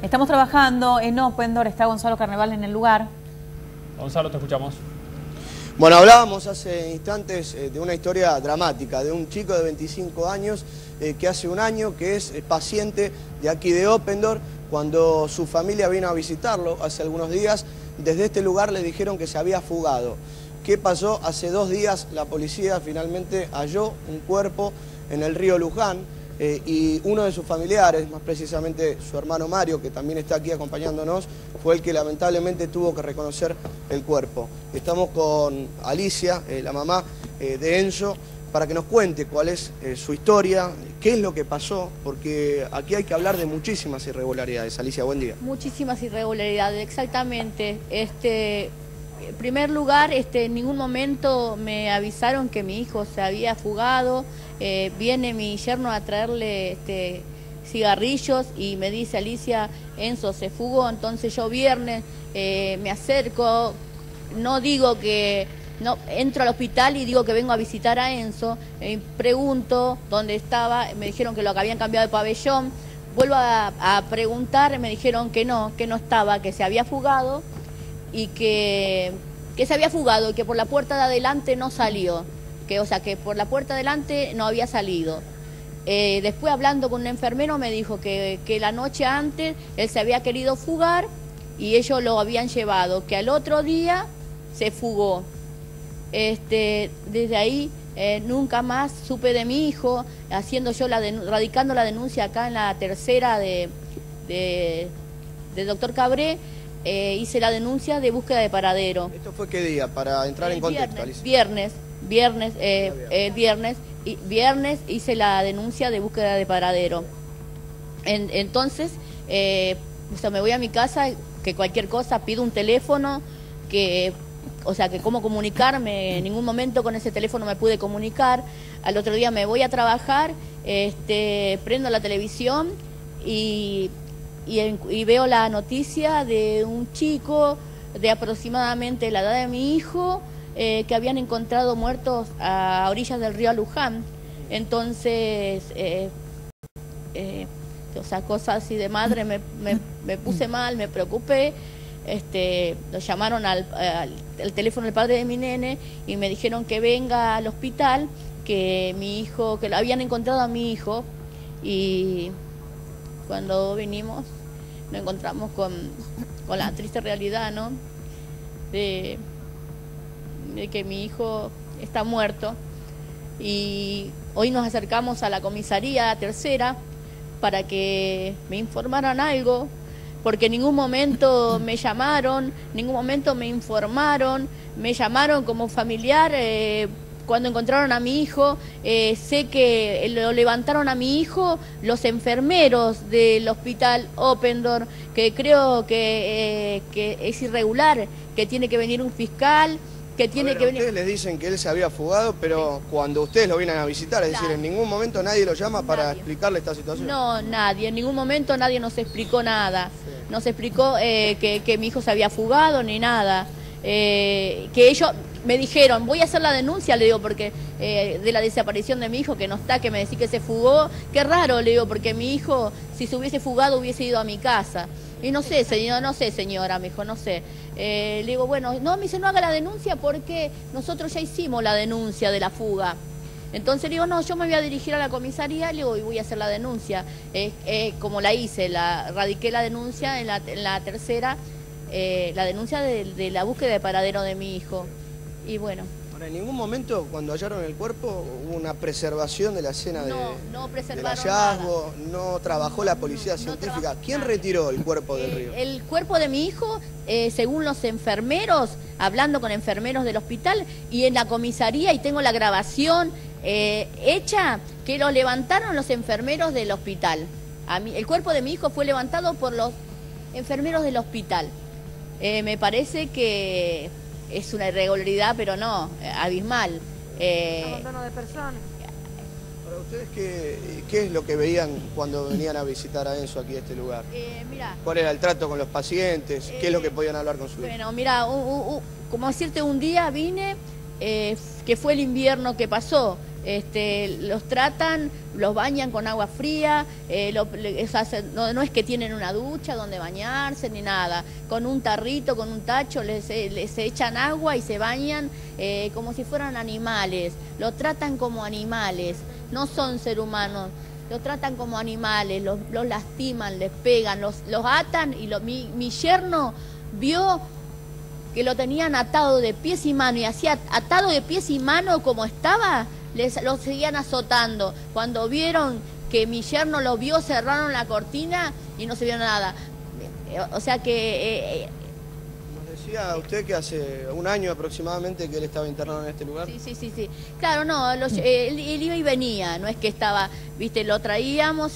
Estamos trabajando en Opendor, está Gonzalo Carneval en el lugar. Gonzalo, te escuchamos. Bueno, hablábamos hace instantes de una historia dramática, de un chico de 25 años que hace un año que es paciente de aquí de Opendor. Cuando su familia vino a visitarlo hace algunos días, desde este lugar le dijeron que se había fugado. ¿Qué pasó? Hace 2 días la policía finalmente halló un cuerpo en el río Luján y uno de sus familiares, más precisamente su hermano Mario, que también está aquí acompañándonos, fue el que lamentablemente tuvo que reconocer el cuerpo. Estamos con Alicia, la mamá de Enzo, para que nos cuente cuál es su historia, qué es lo que pasó, porque aquí hay que hablar de muchísimas irregularidades. Alicia, buen día. Muchísimas irregularidades, exactamente. En primer lugar, en ningún momento me avisaron que mi hijo se había fugado. Viene mi yerno a traerle cigarrillos y me dice: Alicia, Enzo se fugó. Entonces yo viernes me acerco, no digo que... No, entro al hospital y digo que vengo a visitar a Enzo, pregunto dónde estaba, me dijeron que lo habían cambiado de pabellón, vuelvo a preguntar, me dijeron que no estaba, que se había fugado y que se había fugado y que por la puerta de adelante no salió, o sea que por la puerta de adelante no había salido. Después hablando con un enfermero me dijo que la noche antes él se había querido fugar y ellos lo habían llevado, que al otro día se fugó. Desde ahí nunca más supe de mi hijo, radicando la denuncia acá en la tercera de doctor Cabré, hice la denuncia de búsqueda de paradero. ¿Esto fue qué día? Para entrar en contexto, Alicia. Viernes hice la denuncia de búsqueda de paradero. Entonces, me voy a mi casa, que cualquier cosa pido un teléfono, que cómo comunicarme, en ningún momento con ese teléfono me pude comunicar. Al otro día me voy a trabajar, prendo la televisión y veo la noticia de un chico de aproximadamente la edad de mi hijo que habían encontrado muertos a orillas del río Luján. Entonces, cosas así de madre, me puse mal, me preocupé. Lo llamaron al teléfono del padre de mi nene y me dijeron que venga al hospital, que mi hijo, que lo habían encontrado a mi hijo, y cuando vinimos nos encontramos con la triste realidad, ¿no? De que mi hijo está muerto. Y hoy nos acercamos a la comisaría tercera para que me informaran algo, porque en ningún momento me llamaron, en ningún momento me informaron, me llamaron como familiar cuando encontraron a mi hijo. Sé que lo levantaron a mi hijo los enfermeros del hospital Opendor, que creo que es irregular, que tiene que venir un fiscal, que tiene que venir... Ustedes les dicen que él se había fugado, pero cuando ustedes lo vienen a visitar, es decir, en ningún momento nadie lo llama para explicarle esta situación. No, nadie, en ningún momento nadie nos explicó nada. No se explicó que mi hijo se había fugado ni nada. Que ellos me dijeron: voy a hacer la denuncia, le digo, porque de la desaparición de mi hijo, que no está, que me decís que se fugó. Qué raro, le digo, porque mi hijo, si se hubiese fugado, hubiese ido a mi casa. Y no sé, señora, me dijo, no sé. Le digo, bueno, no, me dice, no haga la denuncia porque nosotros ya hicimos la denuncia de la fuga. Entonces le digo, no, yo me voy a dirigir a la comisaría, le digo, y voy a hacer la denuncia. Como la hice, radiqué la denuncia en la tercera, la denuncia de la búsqueda de paradero de mi hijo. Y bueno. Ahora, en ningún momento, cuando hallaron el cuerpo, hubo una preservación de la escena del hallazgo, nada. No trabajó la policía científica. ¿Quién retiró el cuerpo del río? El cuerpo de mi hijo, según los enfermeros, hablando con enfermeros del hospital y en la comisaría, y tengo la grabación hecha, que lo levantaron los enfermeros del hospital. El cuerpo de mi hijo fue levantado por los enfermeros del hospital. Me parece que es una irregularidad, pero no, abismal. Abandono de personas. Para ustedes, ¿qué es lo que veían cuando venían a visitar a Enzo aquí a este lugar? Mirá, ¿cuál era el trato con los pacientes? ¿Qué es lo que podían hablar con su hijo? Bueno, mira, como decirte, un día vine, que fue el invierno que pasó, Los tratan, los bañan con agua fría, no es que tienen una ducha donde bañarse ni nada, con un tarrito, con un tacho les echan agua y se bañan como si fueran animales, lo tratan como animales, no son seres humanos, lo tratan como animales, los lastiman, les pegan, los atan y mi yerno vio que lo tenían atado de pies y mano y hacía atado de pies y mano como estaba, los seguían azotando. Cuando vieron que mi yerno lo vio, cerraron la cortina y no se vio nada. O sea que... Nos decía usted que hace un año aproximadamente que él estaba internado en este lugar. Sí. Claro, no, él iba y venía, no es que estaba, viste, lo traíamos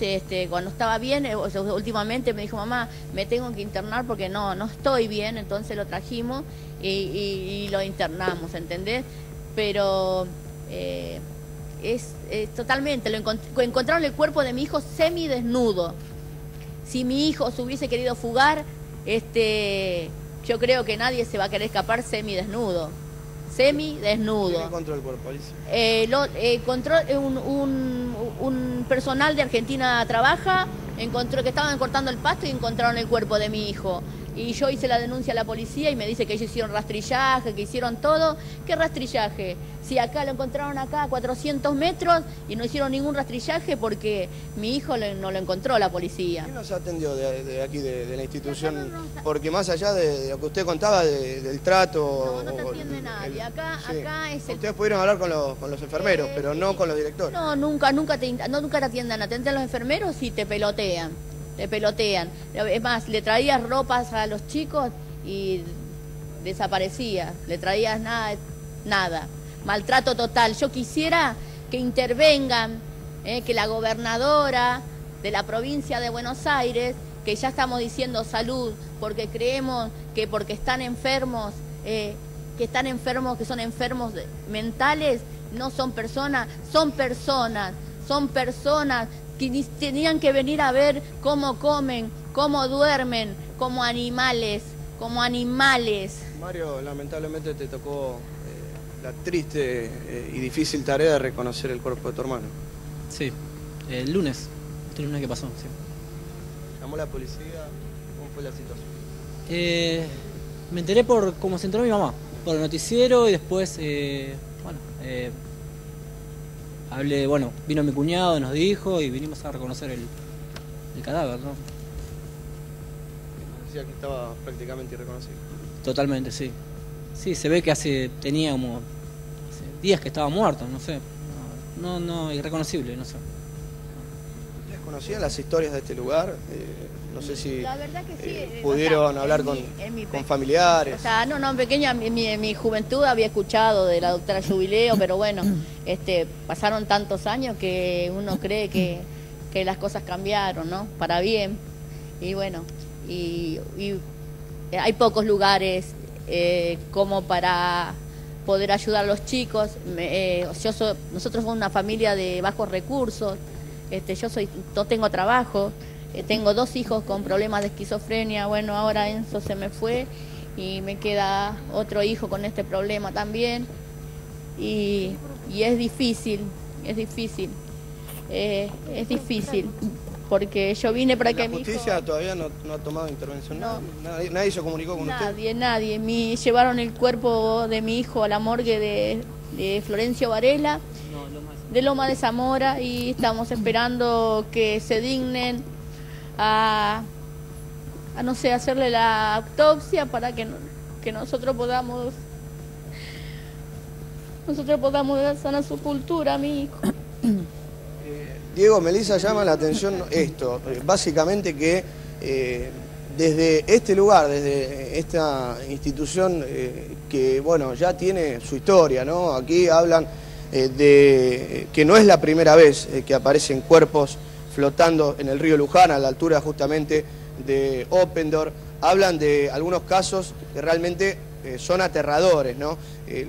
cuando estaba bien, últimamente me dijo, mamá, me tengo que internar porque no estoy bien, entonces lo trajimos y lo internamos, ¿entendés? Pero... totalmente, encontraron el cuerpo de mi hijo semidesnudo. Si mi hijo se hubiese querido fugar, yo creo que nadie se va a querer escapar semidesnudo. ¿Quién encontró el cuerpo, Alicia? Encontró un personal de Argentina Trabaja, encontró que estaban cortando el pasto y encontraron el cuerpo de mi hijo. Y yo hice la denuncia a la policía y me dice que ellos hicieron rastrillaje, que hicieron todo. ¿Qué rastrillaje? Si acá lo encontraron acá a 400 metros y no hicieron ningún rastrillaje porque mi hijo no lo encontró la policía. ¿Quién nos atendió de aquí, de la institución? Porque más allá de lo que usted contaba, del trato... No te atiende nadie. Acá es el... Ustedes pudieron hablar con los enfermeros, pero no con los directores. No, nunca te atiendan. Atienden a los enfermeros y te pelotean. Es más, le traías ropas a los chicos y desaparecía. Le traías nada. Maltrato total. Yo quisiera que intervengan, que la gobernadora de la provincia de Buenos Aires, que ya estamos diciendo salud, porque creemos que porque están enfermos, que son enfermos mentales, no son personas, son personas que tenían que venir a ver cómo comen, cómo duermen, como animales. Mario, lamentablemente te tocó la triste y difícil tarea de reconocer el cuerpo de tu hermano. Sí, el lunes que pasó, sí. ¿Llamó la policía? ¿Cómo fue la situación? Me enteré por cómo se enteró mi mamá, por el noticiero y después, vino mi cuñado, nos dijo y vinimos a reconocer el cadáver, ¿no? Decía que estaba prácticamente irreconocible. Totalmente, sí. Sí, se ve que hace días que estaba muerto, no sé. No, irreconocible, no sé. ¿Ustedes conocían las historias de este lugar? No sé si la verdad que sí, pudieron hablar con familiares. O sea, pequeña, en mi juventud había escuchado de la doctora Jubileo, pero bueno, pasaron tantos años que uno cree que las cosas cambiaron, ¿no? Para bien. Y bueno, y hay pocos lugares como para poder ayudar a los chicos. Nosotros somos una familia de bajos recursos. No tengo trabajo. Tengo 2 hijos con problemas de esquizofrenia. Bueno, ahora Enzo se me fue y me queda otro hijo con este problema también. Y es difícil, porque yo vine para que mi hijo... ¿La justicia todavía no ha tomado intervención? No. ¿Nadie se comunicó con usted? Nadie. Llevaron el cuerpo de mi hijo a la morgue de Florencio Varela, de Loma de Zamora, y estamos esperando que se dignen a no sé, hacerle la autopsia para que nosotros podamos dar sana sepultura a mi hijo. Diego, Melissa, llama la atención esto, básicamente que desde este lugar, desde esta institución que bueno, ya tiene su historia, ¿no? Aquí hablan de que no es la primera vez que aparecen cuerpos flotando en el río Luján, a la altura justamente de Oppendorf. Hablan de algunos casos que realmente son aterradores, ¿no?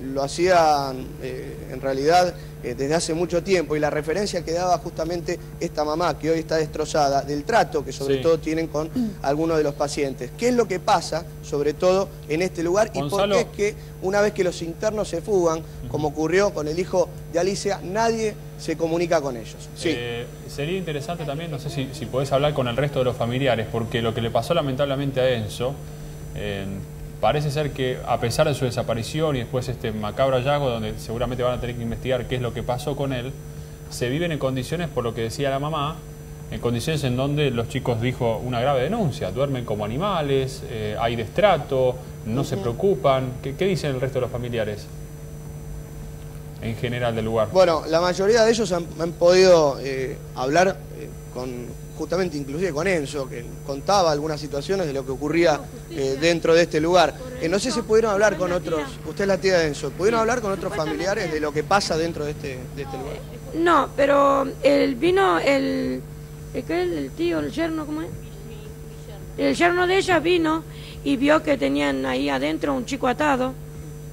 Lo hacían en realidad desde hace mucho tiempo, y la referencia que daba justamente esta mamá, que hoy está destrozada, del trato que sobre todo tienen con algunos de los pacientes. ¿Qué es lo que pasa, sobre todo, en este lugar? Gonzalo, ¿Y por qué es que una vez que los internos se fugan, como ocurrió con el hijo de Alicia, nadie se comunica con ellos? Sí. Sería interesante también, no sé si podés hablar con el resto de los familiares, porque lo que le pasó lamentablemente a Enzo, parece ser que a pesar de su desaparición y después este macabro hallazgo, donde seguramente van a tener que investigar qué es lo que pasó con él, se viven en condiciones, por lo que decía la mamá, en condiciones en donde los chicos, dijo, una grave denuncia, duermen como animales, hay destrato, no se preocupan. ¿Qué dicen el resto de los familiares en general del lugar? Bueno, la mayoría de ellos han podido hablar justamente inclusive con Enzo, que contaba algunas situaciones de lo que ocurría dentro de este lugar. No sé si pudieron hablar con otros, usted es la tía de Enzo, ¿pudieron hablar con otros familiares de lo que pasa dentro de este lugar? No, pero vino el tío, el yerno, ¿cómo es? El yerno de ella vino y vio que tenían ahí adentro un chico atado,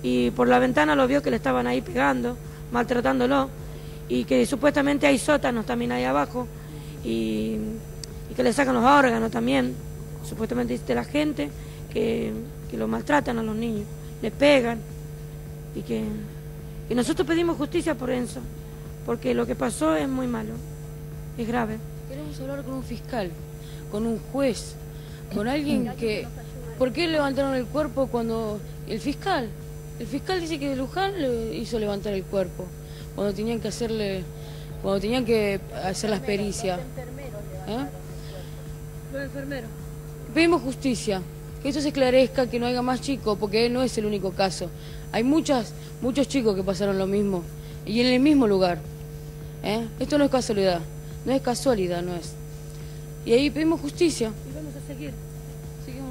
y por la ventana lo vio que le estaban ahí pegando, maltratándolo, y que supuestamente hay sótanos también ahí abajo, y que le sacan los órganos también, supuestamente dice la gente, que lo maltratan a los niños, le pegan, y nosotros pedimos justicia por Enzo, porque lo que pasó es muy malo, es grave. Queremos hablar con un fiscal, con un juez, con alguien que... ¿Por qué levantaron el cuerpo cuando... El fiscal dice que Luján le hizo levantar el cuerpo, cuando tenían que hacer las pericias. Los enfermeros. Pedimos justicia, que esto se esclarezca, que no haya más chicos, porque no es el único caso. Hay muchos chicos que pasaron lo mismo, y en el mismo lugar. Esto no es casualidad, no es. Y ahí pedimos justicia. Y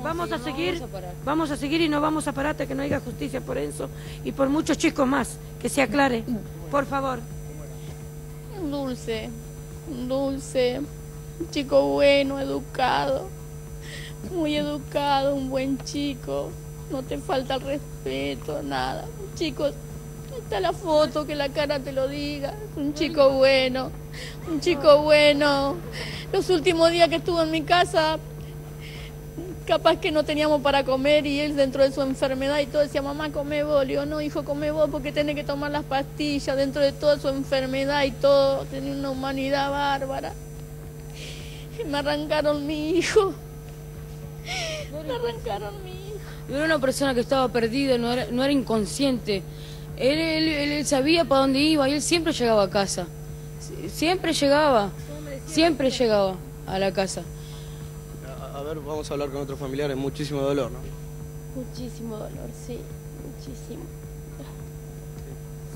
vamos a seguir. Vamos a seguir y no vamos a parar hasta que no haya justicia por Enzo y por muchos chicos más, que se aclare, por favor. Un dulce, un chico bueno, educado, muy educado, un buen chico, no te falta el respeto, nada. Un chico, está la foto, que la cara te lo diga, un chico bueno. Los últimos días que estuvo en mi casa, capaz que no teníamos para comer, y él dentro de su enfermedad y todo decía, mamá, come vos. Le digo, no, hijo, come vos porque tenés que tomar las pastillas dentro de toda su enfermedad y todo. Tenía una humanidad bárbara. Y me arrancaron mi hijo. Era una persona que estaba perdida, no era inconsciente. Él sabía para dónde iba y él siempre llegaba a casa. Siempre llegaba a la casa. A ver, vamos a hablar con otros familiares, muchísimo dolor, ¿no? Muchísimo dolor, sí, muchísimo.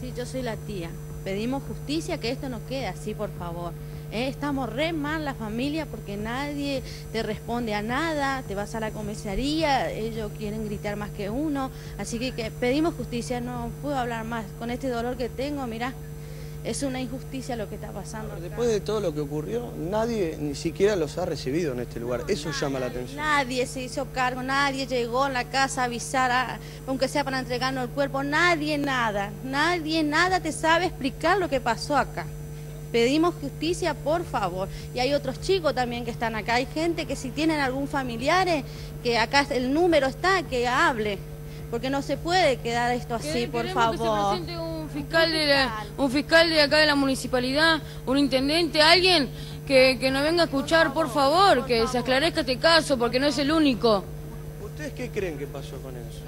Sí, yo soy la tía. Pedimos justicia, que esto no quede así, por favor. Estamos re mal la familia porque nadie te responde a nada, te vas a la comisaría, ellos quieren gritar más que uno, así que pedimos justicia, no puedo hablar más. Con este dolor que tengo, mirá, es una injusticia lo que está pasando. Después de todo lo que ocurrió, nadie ni siquiera los ha recibido en este lugar. Eso llama la atención. Nadie se hizo cargo, nadie llegó a la casa a avisar, aunque sea para entregarnos el cuerpo, nadie nada te sabe explicar lo que pasó acá. Pedimos justicia, por favor. Y hay otros chicos también que están acá. Hay gente que si tienen algún familiar, que acá el número está, que hable. Porque no se puede quedar esto así, por favor. Que se presente un fiscal de acá de la municipalidad, un intendente, alguien que nos venga a escuchar, por favor, que se esclarezca este caso, porque no es el único. ¿Ustedes qué creen que pasó con eso?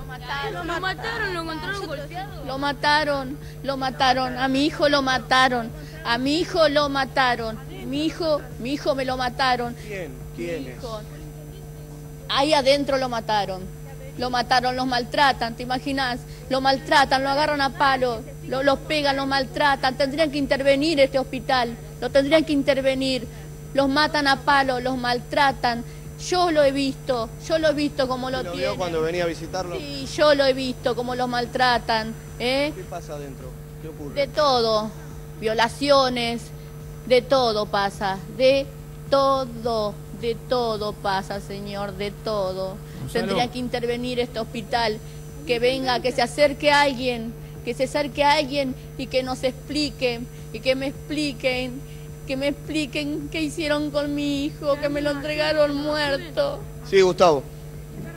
Lo encontraron golpeado. Lo mataron, a mi hijo lo mataron. Mi hijo me lo mataron. ¿Quién es? Ahí adentro lo mataron, los maltratan, ¿te imaginas? Lo maltratan, lo agarran a palos, los pegan, los maltratan. Tendrían que intervenir este hospital, los matan a palos, los maltratan. Yo lo he visto como lo tienen. ¿Vio cuando venía a visitarlo? Sí, yo lo he visto como los maltratan. ¿Qué pasa adentro? ¿Qué ocurre? De todo, violaciones, de todo pasa, de todo pasa, señor, de todo. Tendría que intervenir este hospital. que venga, que se acerque alguien, y que nos explique, y que me expliquen qué hicieron con mi hijo, que me lo entregaron muerto. Sí, Gustavo.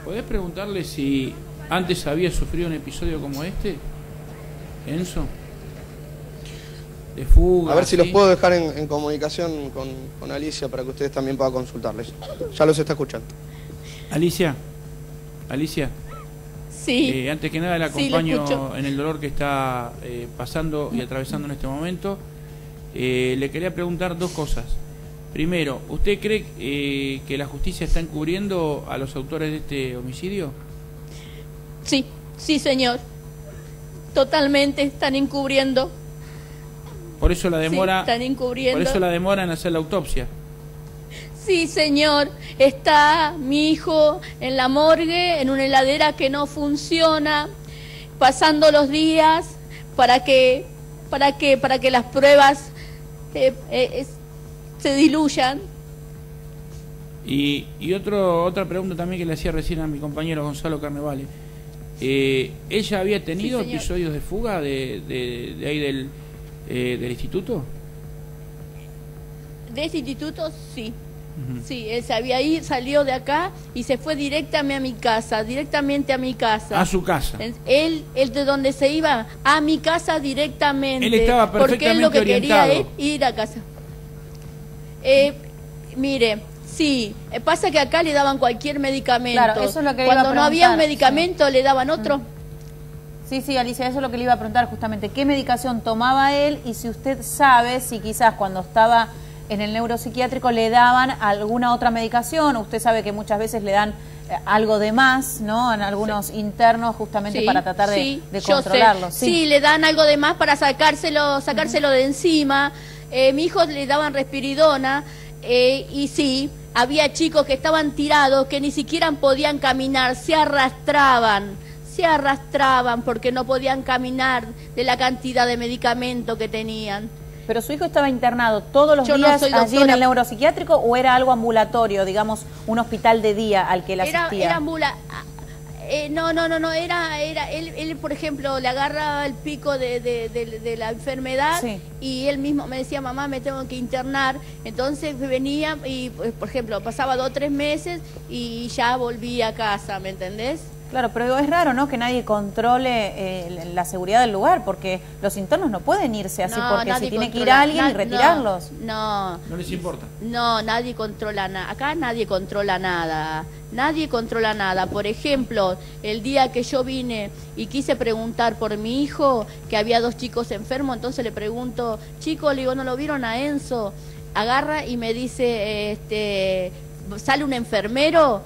¿Podés preguntarle si antes había sufrido un episodio como este, Enzo? De fuga. A ver si ¿sí? los puedo dejar en comunicación con Alicia para que ustedes también puedan consultarles. Ya los está escuchando. Alicia. Sí. Antes que nada le Sí, lo acompaño escucho. en el dolor que está pasando y atravesando en este momento. Le quería preguntar dos cosas. Primero, ¿usted cree que la justicia está encubriendo a los autores de este homicidio? Sí, señor. Totalmente están encubriendo. Por eso la demora. Sí, están encubriendo. Por eso la demora en hacer la autopsia. Sí, señor. Está mi hijo en la morgue, en una heladera que no funciona, pasando los días para que las pruebas se diluyan. Y otra pregunta también que le hacía recién a mi compañero Gonzalo Carnevale. ¿Ella había tenido Sí, señor. episodios de fuga de ahí del instituto? De ese instituto, sí. Ujú. Sí, él salió de acá y se fue directamente a mi casa. A su casa. Él de donde se iba, a mi casa directamente. Él estaba porque él lo que perfectamente quería es ir a casa. Mire, sí, pasa que acá le daban cualquier medicamento. Claro, eso es lo que le iba a Cuando no había un preguntar, medicamento le daban otro. Sí, Alicia, eso es lo que le iba a preguntar justamente. ¿Qué medicación tomaba él? Y si usted sabe si quizás cuando estaba en el neuropsiquiátrico le daban alguna otra medicación. Usted sabe que muchas veces le dan algo de más, ¿no? En algunos internos justamente para tratar de yo controlarlo. sé. Sí, le dan algo de más para sacárselo de encima. Mi hijo le daban risperidona y sí, había chicos que estaban tirados que ni siquiera podían caminar, se arrastraban porque no podían caminar de la cantidad de medicamento que tenían. ¿Pero su hijo estaba internado todos los Yo no días soy allí en doctora. el neuropsiquiátrico o era algo ambulatorio, digamos, un hospital de día al que él asistía? No, era él, por ejemplo, le agarraba el pico de la enfermedad y él mismo me decía, mamá, me tengo que internar. Entonces venía y, por ejemplo, pasaba 2 o 3 meses y ya volvía a casa, ¿me entendés? Claro, pero es raro, ¿no?, que nadie controle la seguridad del lugar, porque los internos no pueden irse así, porque si tiene que ir alguien y retirarlos. No les importa. No, nadie controla nada. Acá nadie controla nada. Nadie controla nada. Por ejemplo, el día que yo vine y quise preguntar por mi hijo, que había 2 chicos enfermos, entonces le pregunto, chico, le digo, ¿no lo vieron a Enzo? Agarra y me dice, sale un enfermero,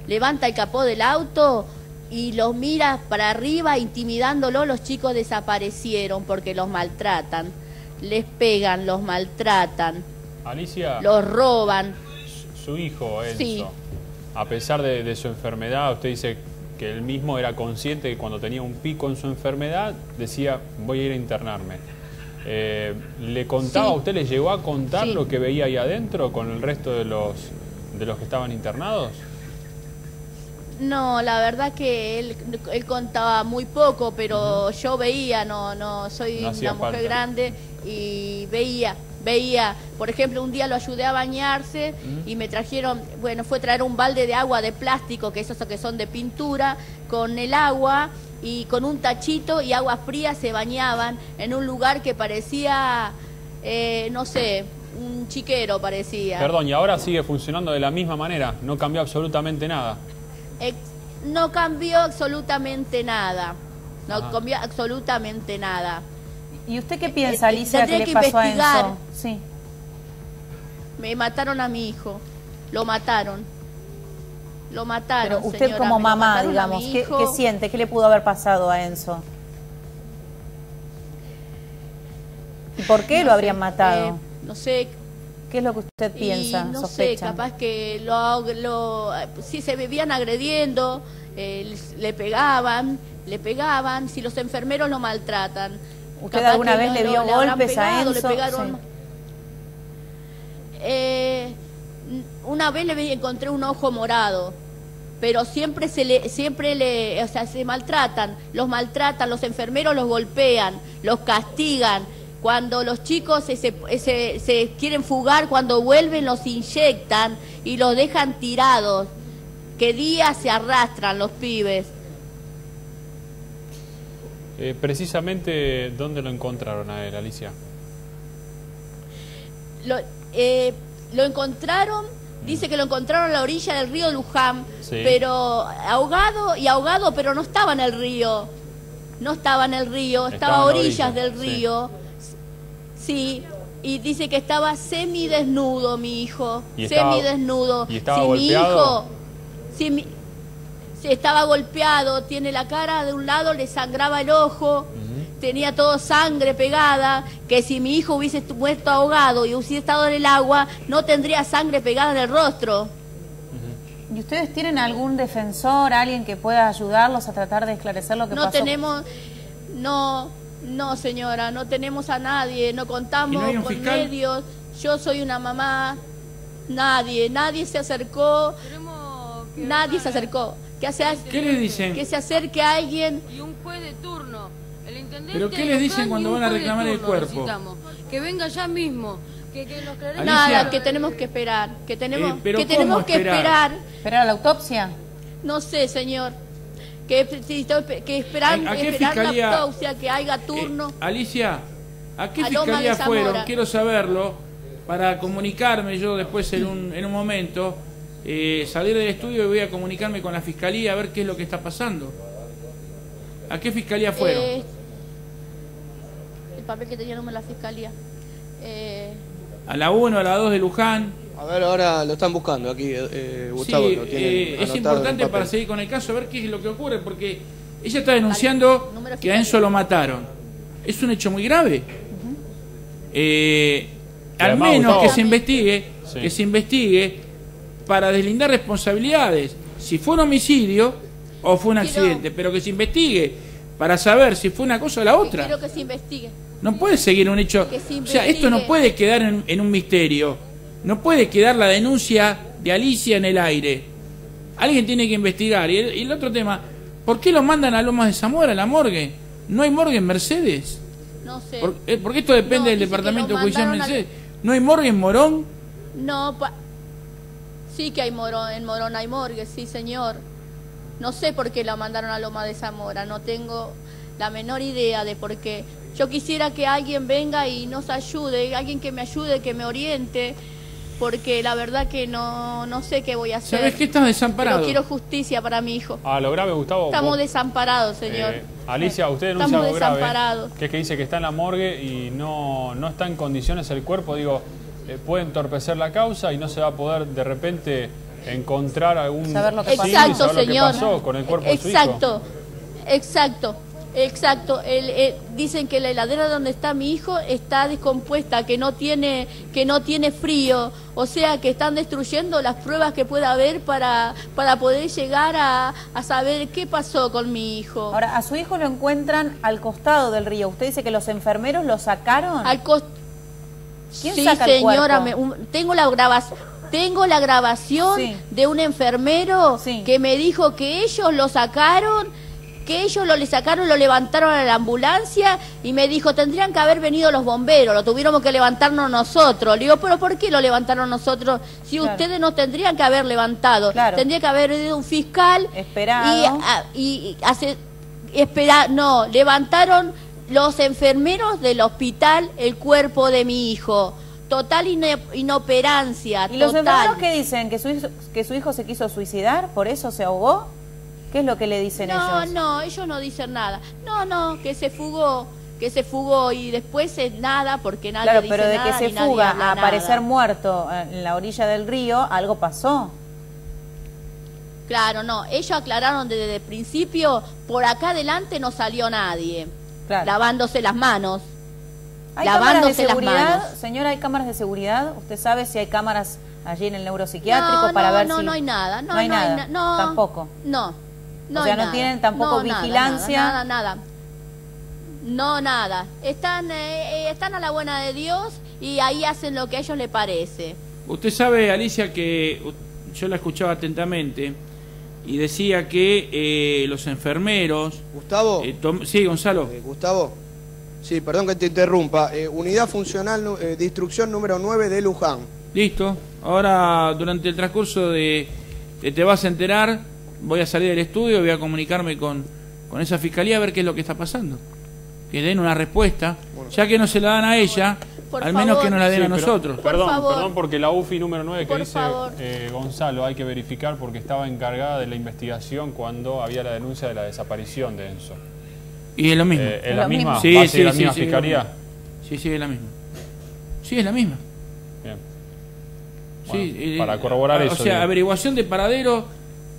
levanta el capó del auto y los mira para arriba intimidándolo. Los chicos desaparecieron porque los maltratan, les pegan, los maltratan, Alicia, los roban. Su hijo, Enzo, Sí. a pesar de su enfermedad, usted dice que él mismo era consciente que cuando tenía un pico en su enfermedad decía, voy a ir a internarme. ¿Le contaba a usted, le llegó a contar lo que veía ahí adentro con el resto de los que estaban internados? No, la verdad que él contaba muy poco, pero yo veía, no soy No hacía una mujer falta. grande y veía. Por ejemplo, un día lo ayudé a bañarse y me trajeron, fue traer un balde de agua de plástico, que esos que son de pintura, con el agua y con un tachito y agua fría se bañaban en un lugar que parecía, no sé, un chiquero parecía. Perdón, ¿y ahora sigue funcionando de la misma manera? ¿No cambió absolutamente nada? No cambió absolutamente nada. No Ajá. cambió absolutamente nada. ¿Y usted qué piensa, Alicia, que tendría le que pasó a investigar. Enzo? Sí. Me mataron a mi hijo. Lo mataron. Pero usted señora, como me lo mamá, mataron a digamos, mi ¿qué hijo. siente? ¿Qué le pudo haber pasado a Enzo? ¿Y por qué No lo sé, habrían matado? no sé. ¿Qué es lo que usted piensa, No sospecha? sé, capaz que sí se vivían agrediendo, le pegaban, si los enfermeros lo maltratan. ¿Usted Capaz alguna que vez le dio habrán golpes a pegado, Enzo? Le pegaron. Sí. Una vez encontré un ojo morado, pero siempre o sea, se maltratan, los enfermeros los golpean, los castigan. Cuando los chicos se quieren fugar, cuando vuelven los inyectan y los dejan tirados. Que días se arrastran los pibes. Precisamente, ¿dónde lo encontraron a él, Alicia? Lo encontraron, dice que lo encontraron a la orilla del río Luján, Sí. pero ahogado, pero no estaba en el río. No estaba en el río, estaba a orillas del río. Sí, y dice que estaba semidesnudo mi hijo, semidesnudo. ¿Y estaba si golpeado? Mi hijo, si estaba golpeado, tiene la cara de un lado, le sangraba el ojo, tenía todo sangre pegada, que si mi hijo hubiese muerto ahogado y hubiese estado en el agua, no tendría sangre pegada en el rostro. ¿Y ustedes tienen algún defensor, alguien que pueda ayudarlos a tratar de esclarecer lo que pasó? No tenemos, no señora, no tenemos a nadie, no contamos ¿Y no hay un con fiscal? medios, yo soy una mamá, nadie se acercó, nadie se acercó. ¿Qué le dicen? Que se acerque a alguien. Y un juez de turno. El intendente ¿Pero qué de les dicen Luján cuando y un van a juez de reclamar el turno cuerpo? necesitamos. Que venga ya mismo. Que nos aclarezca. Nada, que tenemos que esperar, que tenemos pero que ¿cómo tenemos que esperar? ¿Esperar a la autopsia? No sé, señor. Que esperar ¿A qué esperar fiscalía? la autopsia, que haya turno. Alicia, ¿a qué A Loma fiscalía de Zamora. fueron? Quiero saberlo para comunicarme yo después en un momento, salir del estudio y voy a comunicarme con la fiscalía a ver qué es lo que está pasando. ¿A qué fiscalía fueron? El papel que tenía el número de la fiscalía. ¿A la 1, a la 2 de Luján? A ver, ahora lo están buscando aquí, Gustavo. Sí, lo tienen es anotado importante en papel. para seguir con el caso, a ver qué es lo que ocurre, porque ella está denunciando Número que a Enzo lo mataron. Es un hecho muy grave. Al además, menos Gustavo, que se Sí. investigue para deslindar responsabilidades. Si fue un homicidio o fue un accidente, pero que se investigue para saber si fue una cosa o la otra. Quiero que se investigue. No puede seguir un hecho. Que se O sea, esto no investigue. puede quedar en un misterio. No puede quedar la denuncia de Alicia en el aire. Alguien tiene que investigar. Y el otro tema, ¿por qué lo mandan a Lomas de Zamora, a la morgue? ¿No hay morgue en Mercedes? No sé. Porque esto depende No, del dice que Departamento lo Judicial de mandaron Mercedes. ¿No hay morgue en Morón? No, sí que hay en Morón hay morgue, sí señor. No sé por qué lo mandaron a Loma de Zamora, no tengo la menor idea de por qué. Yo quisiera que alguien venga y nos ayude, alguien que me ayude, que me oriente, porque la verdad que no sé qué voy a hacer. ¿Sabes qué? Estás desamparado. Pero quiero justicia para mi hijo. A lo grave, Gustavo. Estamos vos- desamparados, señor. Alicia, usted denuncia Estamos algo grave, desamparados. que es que dice que está en la morgue y no está en condiciones el cuerpo. Digo, puede entorpecer la causa y no se va a poder de repente encontrar algún Saber lo que pasó. Exacto, saber lo que señor. pasó con el cuerpo de su hijo. Exacto. Dicen que la heladera donde está mi hijo está descompuesta, que no tiene frío, o sea que están destruyendo las pruebas que pueda haber para poder llegar a saber qué pasó con mi hijo. Ahora, a su hijo lo encuentran al costado del río. ¿Usted dice que los enfermeros lo sacaron? ¿Quién Sí, saca el señora, cuerpo? tengo la grabación Sí. de un enfermero Sí. que me dijo que ellos lo sacaron, lo levantaron a la ambulancia y me dijo, tendrían que haber venido los bomberos, lo tuvimos que levantarnos nosotros. Le digo, pero ¿por qué lo levantaron nosotros? Si Claro. ustedes no tendrían que haber levantado, Claro. tendría que haber ido un fiscal Esperado. levantaron los enfermeros del hospital el cuerpo de mi hijo. Total inoperancia. ¿Y los total. enfermeros qué dicen? ¿Que su hijo se quiso suicidar? ¿Por eso se ahogó? ¿Qué es lo que le dicen ellos? No, ellos no dicen nada. No, que se fugó y después nada, porque nadie Claro, dice pero de nada, que se ni nadie fuga habla a aparecer nada. muerto en la orilla del río, algo pasó. Claro, no, ellos aclararon desde el principio, por acá adelante no salió nadie, Claro. lavándose las manos. ¿Hay cámaras de lavándose las seguridad? manos. Señora, ¿hay cámaras de seguridad? ¿Usted sabe si hay cámaras allí en el neuropsiquiátrico para ver si...? No hay nada. No hay nada, tampoco. No O sea, hay no nada. tienen tampoco No, vigilancia. Nada. No, nada. Están a la buena de Dios y ahí hacen lo que a ellos les parece. Usted sabe, Alicia, que yo la escuchaba atentamente, y decía que los enfermeros... Gustavo. Sí, Gonzalo. Gustavo. Sí, perdón que te interrumpa. Unidad funcional de instrucción número 9 de Luján. Listo. Ahora, durante el transcurso de te vas a enterar, voy a salir del estudio, voy a comunicarme con esa fiscalía a ver qué es lo que está pasando. Que den una respuesta, ya que no se la dan a ella, al menos que nos la den a nosotros. Perdón, porque la UFI número 9 que Por dice favor. Gonzalo, hay que verificar porque estaba encargada de la investigación cuando había la denuncia de la desaparición de Enzo. Y es lo mismo. ¿Es la misma? Sí, ¿Va a ser sí, la sí, misma sí, fiscalía? Sí, es la misma. Sí, es la misma. Bien. Sí, Bueno, para corroborar eso. O sea, digo. averiguación de paradero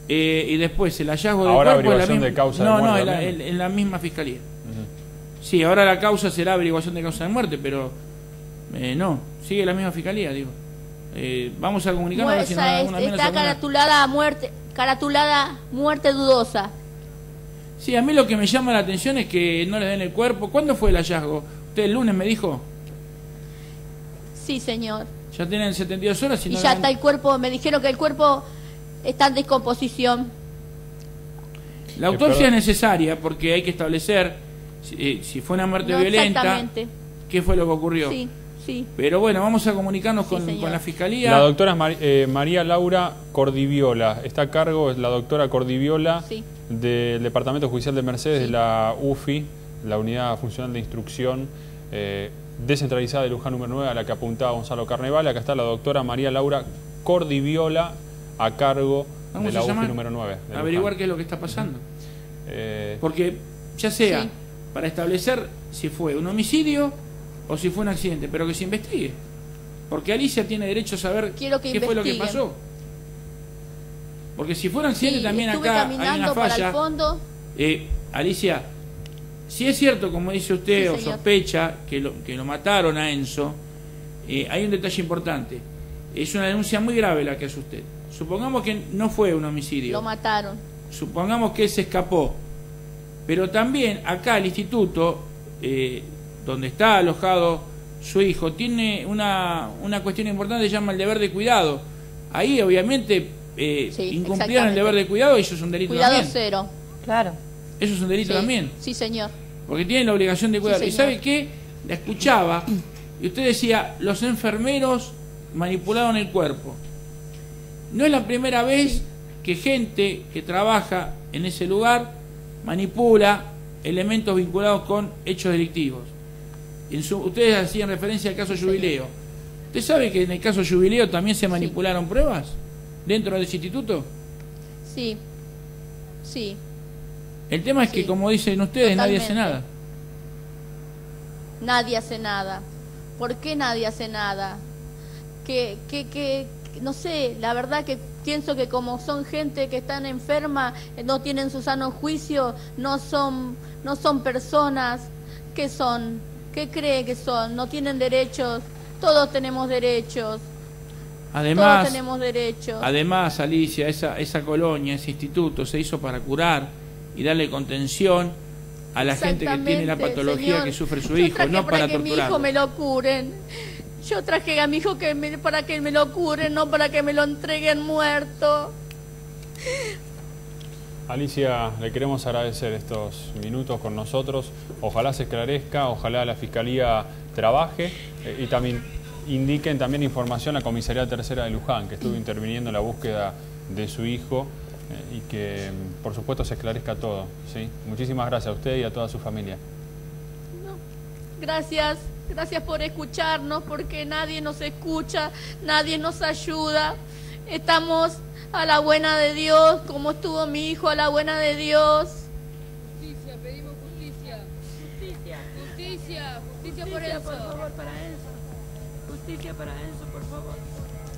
y después el hallazgo del Ahora cuerpo es la averiguación misma. de causa de No, muerte no, también. en la misma fiscalía. Sí, ahora la causa será averiguación de causa de muerte, pero no, sigue la misma fiscalía, digo. Vamos a comunicarnos a ver si nos dan alguna menos Está alguna. caratulada muerte dudosa. Sí, a mí lo que me llama la atención es que no le den el cuerpo. ¿Cuándo fue el hallazgo? ¿Usted el lunes me dijo? Sí, señor. Ya tienen 72 horas y Y no ya le dan- está el cuerpo, me dijeron que el cuerpo está en descomposición. La autopsia perdón. es necesaria porque hay que establecer si fue una muerte No violenta, exactamente. qué fue lo que ocurrió. Sí, sí. Pero bueno, vamos a comunicarnos Sí, señor. con la fiscalía. La doctora es María Laura Cordiviola. Está a cargo, es la doctora Cordiviola Sí. del Departamento Judicial de Mercedes, de la UFI, la Unidad Funcional de Instrucción Descentralizada de Luján número 9, a la que apuntaba Gonzalo Carnevale. Acá está la doctora María Laura Cordiviola a cargo Vamos de la a UFI llamar, número 9. de averiguar Luján. qué es lo que está pasando. Eh, Porque ya sea Sí. para establecer si fue un homicidio o si fue un accidente, pero que se investigue. Porque Alicia tiene derecho a saber Quiero que qué fue lo que investiguen. pasó. Porque si fue un accidente Sí, también estuve acá hay caminando una para falla. el fondo. Alicia, si es cierto, como dice usted, Sí, o señor. sospecha que lo mataron a Enzo, hay un detalle importante. Es una denuncia muy grave la que hace usted. Supongamos que no fue un homicidio. Lo mataron. Supongamos que él se escapó. Pero también acá el instituto, donde está alojado su hijo, tiene una cuestión importante que se llama el deber de cuidado. Ahí obviamente incumplieron el deber de cuidado y eso es un delito Cuidado también. cero. Claro. Eso es un delito Sí. también. Sí, señor. Porque tienen la obligación de cuidar. Sí, ¿Y señor. sabe qué? La escuchaba y usted decía, los enfermeros manipularon el cuerpo. No es la primera vez que gente que trabaja en ese lugar manipula elementos vinculados con hechos delictivos. Ustedes hacían referencia al caso Jubileo. ¿Usted sabe que en el caso Jubileo también se manipularon pruebas dentro de ese instituto? Sí. Sí. El tema es que, Sí. como dicen ustedes, nadie hace Totalmente. nada. Nadie hace nada. ¿Por qué nadie hace nada? No sé, la verdad que pienso que como son gente que están enferma, no tienen su sano juicio, no son personas. ¿Qué son? ¿Qué cree que son? No tienen derechos. Todos tenemos derechos. Todos Además, tenemos derechos. Además, Alicia, esa colonia, ese instituto se hizo para curar y darle contención a la gente que tiene la Exactamente, patología señor. que sufre su Yo hijo, traje no para que mi hijo torturarlo. me lo curen. Yo traje a mi hijo para que me lo curen, no para que me lo entreguen muerto. Alicia, le queremos agradecer estos minutos con nosotros. Ojalá se esclarezca, ojalá la Fiscalía trabaje y también indiquen también información a la Comisaría Tercera de Luján, que estuvo interviniendo en la búsqueda de su hijo y que, por supuesto, se esclarezca todo. ¿sí? Muchísimas gracias a usted y a toda su familia. Gracias, gracias por escucharnos, porque nadie nos escucha, nadie nos ayuda. Estamos a la buena de Dios, como estuvo mi hijo a la buena de Dios. Justicia, pedimos justicia. Justicia. Justicia, justicia por Justicia, eso. por favor, para Enzo. Justicia para Enzo, por favor.